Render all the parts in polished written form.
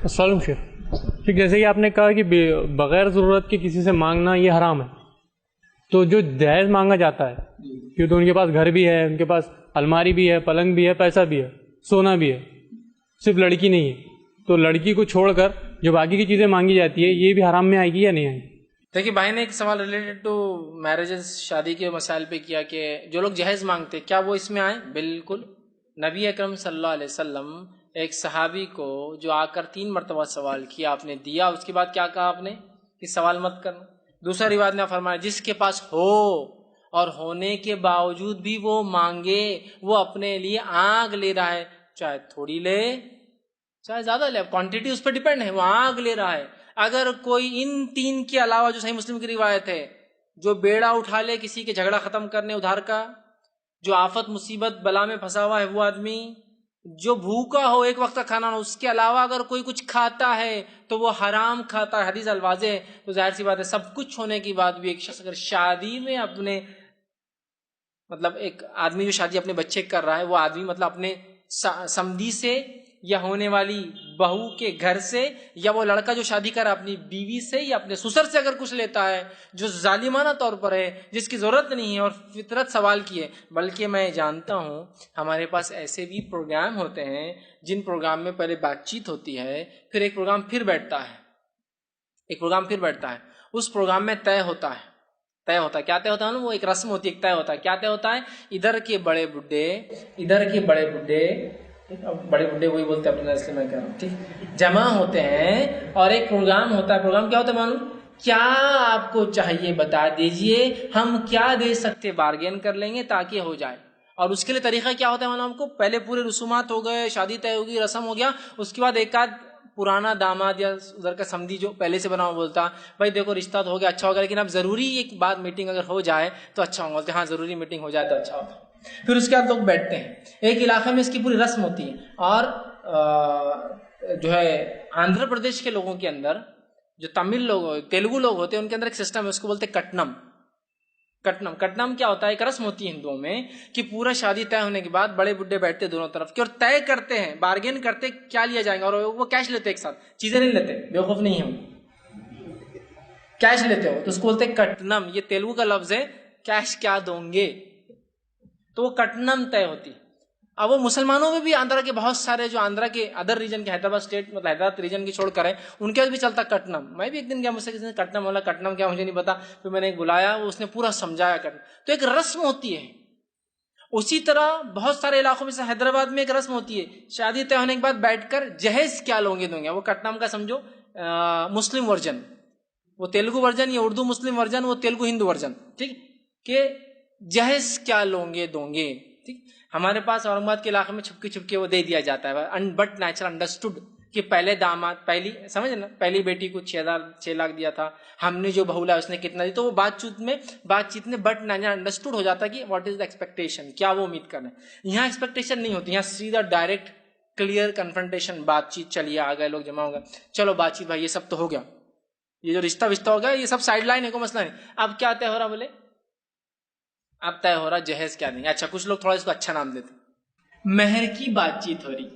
السلام شیخ، ٹھیک جیسے کہ آپ نے کہا کہ بغیر ضرورت کے کسی سے مانگنا یہ حرام ہے، تو جو جہیز مانگا جاتا ہے کہ تو ان کے پاس گھر بھی ہے، ان کے پاس الماری بھی ہے، پلنگ بھی ہے، پیسہ بھی ہے، سونا بھی ہے، صرف لڑکی نہیں ہے، تو لڑکی کو چھوڑ کر جو باقی کی چیزیں مانگی جاتی ہے یہ بھی حرام میں آئے گی یا نہیں آئے گی؟ دیکھیے بھائی نے ایک سوال ریلیٹڈ ٹو میرجز، شادی کے مسائل پہ کیا کہ جو لوگ جہیز مانگتے کیا وہ اس میں آئیں؟ بالکل. نبی اکرم صلی اللہ علیہ وسلم ایک صحابی کو جو آ کر 3 مرتبہ سوال کیا، آپ نے دیا، اس کے بعد کیا کہا آپ نے کہ سوال مت کرنا. دوسرا روایت نے فرمایا جس کے پاس ہو اور ہونے کے باوجود بھی وہ مانگے، وہ اپنے لیے آگ لے رہا ہے، چاہے تھوڑی لے چاہے زیادہ لے، کوانٹٹی اس پہ ڈیپینڈ ہے، وہ آگ لے رہا ہے. اگر کوئی ان 3 کے علاوہ جو صحیح مسلم کی روایت ہے، جو بیڑا اٹھا لے کسی کے جھگڑا ختم کرنے ادھار کا، جو آفت مصیبت بلا میں پھنسا ہوا ہے وہ آدمی، جو بھوکا ہو ایک وقت کا کھانا نہ، اس کے علاوہ اگر کوئی کچھ کھاتا ہے تو وہ حرام کھاتا ہے، حدیث الفاظ ہے. تو ظاہر سی بات ہے سب کچھ ہونے کے بعد بھی ایک شخص اگر شادی میں اپنے مطلب ایک آدمی جو شادی اپنے بچے کر رہا ہے، وہ آدمی مطلب اپنے سمدھی سے یا ہونے والی بہو کے گھر سے، یا وہ لڑکا جو شادی کر رہا ہے اپنی بیوی سے یا اپنے سسر سے اگر کچھ لیتا ہے جو ظالمانہ طور پر ہے، جس کی ضرورت نہیں ہے اور فطرت سوال کی ہے. بلکہ میں جانتا ہوں ہمارے پاس ایسے بھی پروگرام ہوتے ہیں جن پروگرام میں پہلے بات چیت ہوتی ہے، پھر ایک پروگرام پھر بیٹھتا ہے، اس پروگرام میں طے ہوتا ہے. کیا طے ہوتا ہے نا، وہ ایک رسم ہوتی ہے، ایک طے ہوتا ہے. کیا طے ہوتا ہے؟ ادھر کے بڑے بڈھے وہی بولتے ہیں اپنے نسل میں کہہ رہا ہوں، ٹھیک، جمع ہوتے ہیں اور ایک پروگرام ہوتا ہے. پروگرام کیا ہوتا ہے معلوم؟ کیا آپ کو چاہیے بتا دیجئے، ہم کیا دے سکتے بارگین کر لیں گے تاکہ ہو جائے. اور اس کے لیے طریقہ کیا ہوتا ہے معلوم آپ کو؟ پہلے پورے رسومات ہو گئے، شادی طے ہوگی، رسم ہو گیا، اس کے بعد ایک آدھ پرانا داماد یا ادھر کا سمدھی جو پہلے سے بنا ہوا بولتا بھائی دیکھو رشتہ تو ہو گیا، اچھا ہوگا، لیکن اب ضروری ایک بات میٹنگ اگر ہو جائے تو اچھا ہوگا. بولتے ہاں ضروری میٹنگ ہو جائے تو اچھا ہوگا. پھر اس کے بعد لوگ بیٹھتے ہیں، ایک علاقے میں اس کی پوری رسم ہوتی ہے. اور جو ہے آندھرا پردیش کے لوگوں کے اندر، جو تمل لوگ تیلگو لوگ ہوتے ہیں، ان کے اندر ایک سسٹم ہے، اس کو بولتے ہیں کٹنم. کٹنم کیا ہوتا ہے؟ ایک رسم ہوتی ہے ہندوؤں میں کہ پورا شادی طے ہونے کے بعد بڑے بڈھے بیٹھتے دونوں طرف کے اور طے کرتے ہیں، بارگین کرتے کیا لیا جائے گا، اور وہ کیش لیتے ایک ساتھ، چیزیں نہیں لیتے، بیوقوف نہیں ہم، کیش لیتے ہو تو اس کو بولتے ہیں کٹنم. یہ تیلگو کا لفظ ہے، کیش کیا دوں گے، تو وہ کٹنم طے ہوتی. اب وہ مسلمانوں میں بھی آندھرا کے بہت سارے جو آندھرا کے ادر ریجن کے حیدرآباد اسٹیٹ مطلب حیدرآباد ریجن کی چھوڑ کر ہے، ان کے بھی چلتا کٹنم. میں بھی ایک دن گیا، مجھ سے کسی نے کٹنم والا کٹنم کیا مجھے نہیں پتا، پھر میں نے بلایا، اس نے پورا سمجھایا کٹنم. تو ایک رسم ہوتی ہے. اسی طرح بہت سارے علاقوں میں سے حیدرآباد میں ایک رسم ہوتی ہے، شادی طے ہونے کے بعد بیٹھ کر جہیز کیا لوں گے دوں گے. وہ کٹنم کا سمجھو مسلم ورژن، وہ تیلگو ورژن، یا اردو مسلم ورژن، وہ تیلگو ہندو ورژن، ٹھیک، کہ جہیز کیا لوں گے دوں گے. ٹھیک، ہمارے پاس اورنگ آباد کے علاقے میں چھپکے وہ دے دیا جاتا ہے، بٹ نیچرل انڈرسٹوڈ کہ پہلے داماد سمجھ نا، پہلی بیٹی کو 6 لاکھ دیا تھا، ہم نے جو بہو لایا اس نے کتنا دی، تو وہ بات چیت میں بٹ نیچرل انڈرسٹوڈ ہو جاتا کہ واٹ از دا ایکسپیکٹیشن، کیا وہ امید کر رہے ہیں. یہاں ایکسپیکٹیشن نہیں ہوتی، یہاں سیدھا ڈائریکٹ کلیئر کنفرنٹیشن، بات چیت چلیے، آ گئے لوگ جمع ہو گئے، چلو بات چیت بھائی یہ سب تو ہو گیا، یہ جو رشتہ ہو گیا، یہ سب سائڈ لائن ہے، کوئی مسئلہ نہیں. اب کیا طے ہو رہا؟ بولے اب طے ہو رہا جہیز کیا نہیں. اچھا کچھ لوگ تھوڑا اس کو اچھا نام دیتے، مہر کی بات چیت ہو رہی.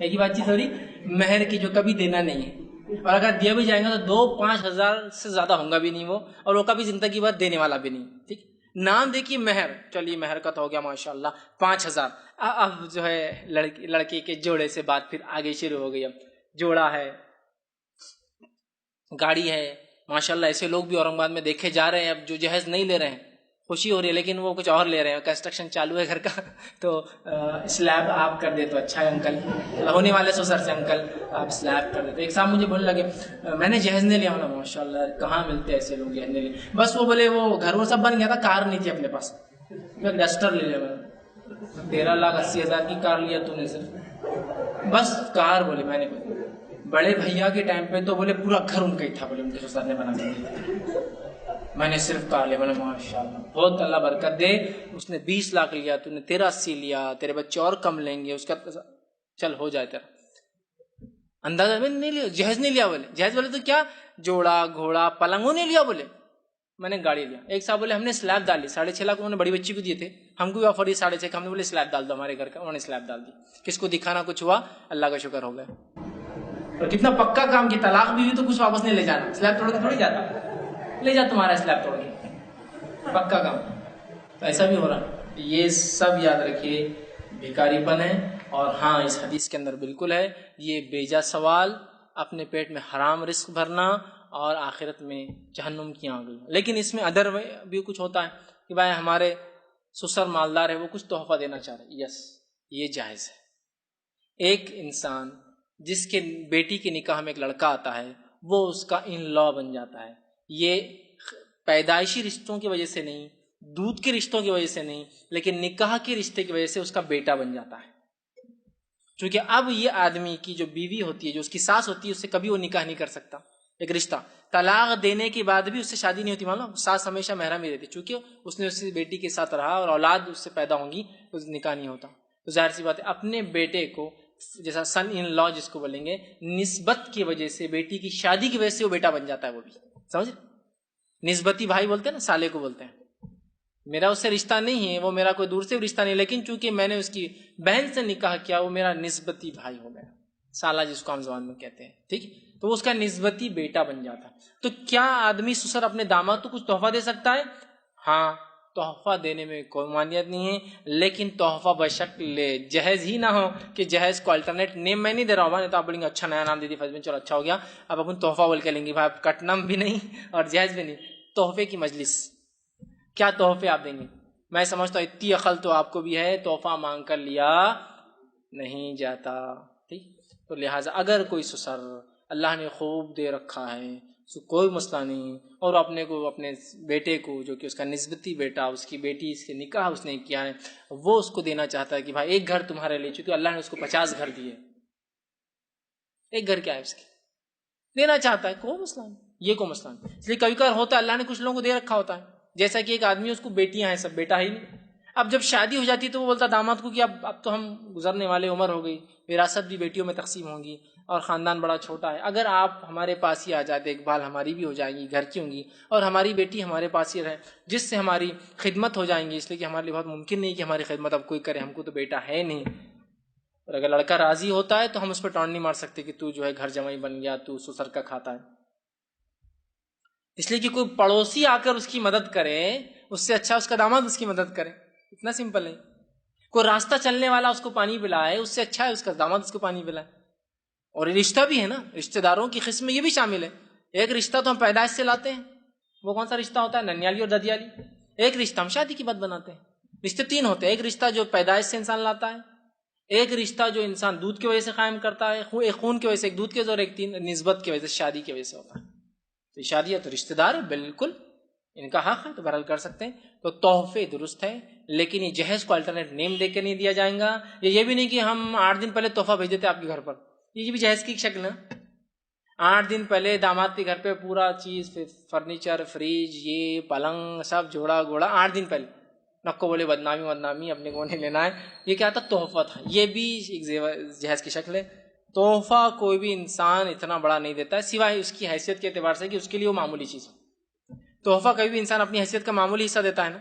ایک ہی بات چیت ہو رہی مہر کی، جو کبھی دینا نہیں ہے، اور اگر دیا بھی جائے گا تو 2-5 ہزار سے زیادہ ہوں گا بھی نہیں وہ، اور وہ کبھی زندگی بھر دینے والا بھی نہیں. ٹھیک، نام دیکھیے مہر، چلیے مہر کا تو ہو گیا ماشاءاللہ 5,000. اب جو ہے لڑکے کے جوڑے سے بات پھر آگے شروع ہو گئی. اب جوڑا ہے، گاڑی ہے، ماشاءاللہ ایسے لوگ بھی اورنگ آباد میں دیکھے جا رہے ہیں. اب جو جہیز نہیں لے رہے ہیں، خوشی ہو رہی ہے، لیکن وہ کچھ اور لے رہے ہیں، کنسٹرکشن چالو ہے گھر کا، تو سلیب آپ کر دے تو اچھا ہے انکل، ہونے والے سسر سے انکل آپ سلیب کر دیتے. ایک صاحب مجھے بولنے لگے میں نے جہیز نہیں لیا. ہونا ماشاء اللہ کہاں ملتے ایسے لوگ جہیز نہیں لے، بس وہ بولے وہ گھر وہ سب بن گیا تھا، کار نہیں تھی اپنے پاس، میں ڈسٹر لے لیا. میں 13,80,000 کی کار لیا تو نے صرف، بس کار. بولے میں نے بڑے بھیا کے ٹائم پہ تو بولے پورا گھر ان کا ہی تھا، بولے ان کے سسر نے بنا کر دیا، میں نے صرف کار لیا. میں نے ماشاء اللہ بہت اللہ برکت دے، اس نے 20 لاکھ لیا، تو نے 13,80 لیا، تیرے بچے اور کم لیں گے، اس کا چل ہو جائے تیرا. اندازہ میں نہیں لیا، جہیز نہیں لیا. بولے جہیز بولے تو کیا، جوڑا گھوڑا پلنگوں نہیں لیا. بولے میں نے گاڑی لیا. ایک صاحب بولے ہم نے سلیب ڈال لی، 6.5 لاکھ انہوں نے بڑی بچی کو دیے تھے، ہم کو بھی آفر دی 6.5، ہم نے بولے سلیب ڈال دو ہمارے گھر کا، انہوں نے سلیب ڈال دی. کس کو دکھانا کچھ ہوا، اللہ کا شکر ہو گیا. اور کتنا پکا کام کہ طلاق بھی ہوئی تو کچھ واپس نہیں لے جانا, سلیب توڑ کے تھوڑی جاتا, لے جا تمہارا سلیب توڑ کے, پکا کام. تو ایسا بھی ہو رہا. یہ سب یاد رکھیے بھکاری پن ہے. اور ہاں اس حدیث کے اندر بالکل ہے یہ بیجا سوال, اپنے پیٹ میں حرام رزق بھرنا اور آخرت میں جہنم کی آگ. لیکن اس میں ادر بھی کچھ ہوتا ہے کہ بھائی ہمارے سسر مالدار ہے, وہ کچھ تحفہ دینا چاہ رہے, یس یہ جائز ہے. ایک انسان جس کے بیٹی کے نکاح میں ایک لڑکا آتا ہے وہ اس کا ان لا بن جاتا ہے. یہ پیدائشی رشتوں کی وجہ سے نہیں, دودھ کے رشتوں کی وجہ سے نہیں, لیکن نکاح کے رشتے کی وجہ سے اس کا بیٹا بن جاتا ہے. چونکہ اب یہ آدمی کی جو بیوی ہوتی ہے, جو اس کی ساس ہوتی ہے, اس سے کبھی وہ نکاح نہیں کر سکتا. ایک رشتہ طلاق دینے کے بعد بھی اس سے شادی نہیں ہوتی, معلوم, ساس ہمیشہ محرم ہی رہتی, چونکہ اس نے اس کی بیٹی کے ساتھ رہا اور اولاد اس سے پیدا ہوں گی تو نکاح نہیں ہوتا. تو ظاہر سی بات ہے اپنے بیٹے کو جیسا سن ان لا جس کو بولیں گے, نسبت کی وجہ سے, بیٹی کی شادی کی وجہ سے وہ بیٹا بن جاتا ہے. وہ بھی سمجھ, نسبتی بھائی بولتے ہیں نا, سالے کو بولتے ہیں. میرا اس سے رشتہ نہیں ہے, وہ میرا کوئی دور سے رشتہ نہیں, لیکن چونکہ میں نے اس کی بہن سے نکاح کیا وہ میرا نسبتی بھائی ہو گیا, سالہ جس کو ہم زبان میں کہتے ہیں. ٹھیک, تو اس کا نسبتی بیٹا بن جاتا. تو کیا آدمی سسر اپنے داماد کو کچھ تحفہ دے سکتا ہے؟ ہاں, تحفہ دینے میں کوئی مانیت نہیں ہے, لیکن تحفہ بشکل جہیز ہی نہ ہو کہ جہیز کو الٹرنیٹ نیم میں نہیں دے رہا ہوں. نہیں تو آپ بولیں گے اچھا نیا نام دے دی فیض بن, چلو اچھا ہو گیا, اب اپن تحفہ بول کے لیں گے بھائی کٹنم بھی نہیں اور جہیز بھی نہیں. تحفے کی مجلس, کیا تحفے آپ دیں گے؟ میں سمجھتا ہوں اتنی عقل تو آپ کو بھی ہے, تحفہ مانگ کر لیا نہیں جاتا. ٹھیک, تو لہٰذا اگر کوئی سسر اللہ نے خوب دے رکھا ہے تو کوئی مسئلہ نہیں, اور اپنے کو اپنے بیٹے کو جو کہ اس کا نسبتی بیٹا, اس کی بیٹی اس کے نکاح اس نے کیا ہے, وہ اس کو دینا چاہتا ہے کہ بھائی ایک گھر تمہارے لیے, چونکہ اللہ نے اس کو 50 گھر دیے, ایک گھر کیا ہے اس کے, دینا چاہتا ہے, کوئی مسئلہ نہیں, یہ کوئی مسئلہ نہیں. اس لیے کبھی کبھار ہوتا ہے اللہ نے کچھ لوگوں کو دے رکھا ہوتا ہے, جیسا کہ ایک آدمی اس کو بیٹیاں ہیں سب, بیٹا ہی نہیں. اب جب شادی ہو جاتی تو وہ بولتا داماد کو کہ اب تو ہم گزرنے والے عمر ہو گئی, وراثت بھی بیٹیوں میں تقسیم ہوں گی اور خاندان بڑا چھوٹا ہے, اگر آپ ہمارے پاس ہی آ جاتے, دیکھ بھال ہماری بھی ہو جائے گی, گھر کی ہوں گی, اور ہماری بیٹی ہمارے پاس ہی رہے جس سے ہماری خدمت ہو جائیں گی, اس لیے کہ ہمارے لیے بہت ممکن نہیں کہ ہماری خدمت اب کوئی کرے, ہم کو تو بیٹا ہے نہیں. اور اگر لڑکا راضی ہوتا ہے تو ہم اس پہ ٹانٹ نہیں مار سکتے کہ تو جو ہے گھر جمائی بن گیا, تو سسر کا کھاتا ہے. اس لیے کہ کوئی پڑوسی آ کر اس کی مدد کرے, اس سے اچھا اس کا داماد اس کی مدد کرے, اتنا سمپل ہے. کوئی راستہ چلنے والا اس کو پانی پلائے, اس سے اچھا ہے اس کا داماد اس کو پانی پلائے. اور رشتہ بھی ہے نا, رشتہ داروں کی قسم میں یہ بھی شامل ہے. ایک رشتہ تو ہم پیدائش سے لاتے ہیں, وہ کون سا رشتہ ہوتا ہے, ننیالی اور ددیالی. ایک رشتہ ہم شادی کی بات بناتے ہیں. رشتے 3 ہوتے ہیں, ایک رشتہ جو پیدائش سے انسان لاتا ہے, ایک رشتہ جو انسان دودھ کی وجہ سے قائم کرتا ہے, ایک خون کی وجہ سے, ایک دودھ کے وجہ سے, اور ایک 3 نسبت کی وجہ سے, شادی کی وجہ سے ہوتا ہے. تو شادی ہے تو رشتہ دار ہے, بالکل ان کا حق ہے, تو بہرحال کر سکتے ہیں. تو تحفے درست ہے, لیکن یہ جہیز کو الٹرنیٹ نیم دے کے نہیں دیا جائے گا. یہ بھی نہیں کہ ہم 8 دن پہلے تحفہ بھیج دیتے آپ کے گھر پر, یہ بھی جہیز کی شکل ہے. 8 دن پہلے داماد کے گھر پہ پورا چیز, فرنیچر, فریج, یہ پلنگ, سب جوڑا گوڑا 8 دن پہلے, نکو بولے بدنامی اپنے کو نہیں لینا ہے. یہ کیا تھا, تحفہ تھا. یہ بھی ایک جہیز کی شکل ہے. تحفہ کوئی بھی انسان اتنا بڑا نہیں دیتا ہے, سوائے اس کی حیثیت کے اعتبار سے کہ اس کے لیے وہ معمولی چیز ہے. تحفہ کبھی بھی انسان اپنی حیثیت کا معمولی حصہ دیتا ہے نا.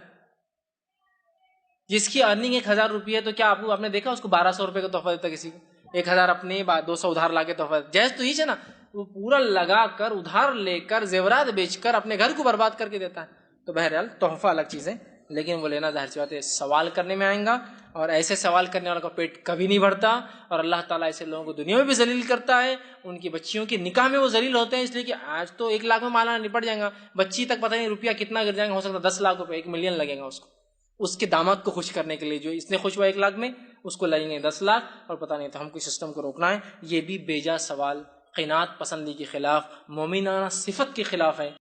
جس کی ارننگ 1000 روپے ہے, تو کیا آپ نے دیکھا اس کو 1200 روپے کا تحفہ دیتا کسی کو؟ 1000 اپنے 200 ادھار لا کے تحفہ. جہیز تو ہی ہے نا, وہ پورا لگا کر, ادھار لے کر, زیورات بیچ کر اپنے گھر کو برباد کر کے دیتا ہے. تو بہرحال تحفہ الگ چیز ہے, لیکن وہ لینا ظاہر سی بات ہے سوال کرنے میں آئیں گا, اور ایسے سوال کرنے والوں کا پیٹ کبھی نہیں بھرتا. اور اللہ تعالیٰ ایسے لوگوں کو دنیا میں بھی ذلیل کرتا ہے, ان کی بچیوں کے نکاح میں وہ ذلیل ہوتے ہیں. اس لیے کہ آج تو 1 لاکھ میں مالا نپٹ جائے گا, بچی تک پتہ نہیں روپیہ کتنا گر جائے گا, ہو سکتا 10 لاکھ روپے, 1 ملین لگے گا اس کو. اس کے داماد کو خوش کرنے کے لیے, جو اس نے خوش ہوا 1 لاکھ میں, اس کو لگیں گے 10 لاکھ, اور پتہ نہیں. تو ہم کو سسٹم کو روکنا ہے. یہ بھی بیجا سوال قناعت پسندی کے خلاف, مومنانہ صفت کے خلاف ہے.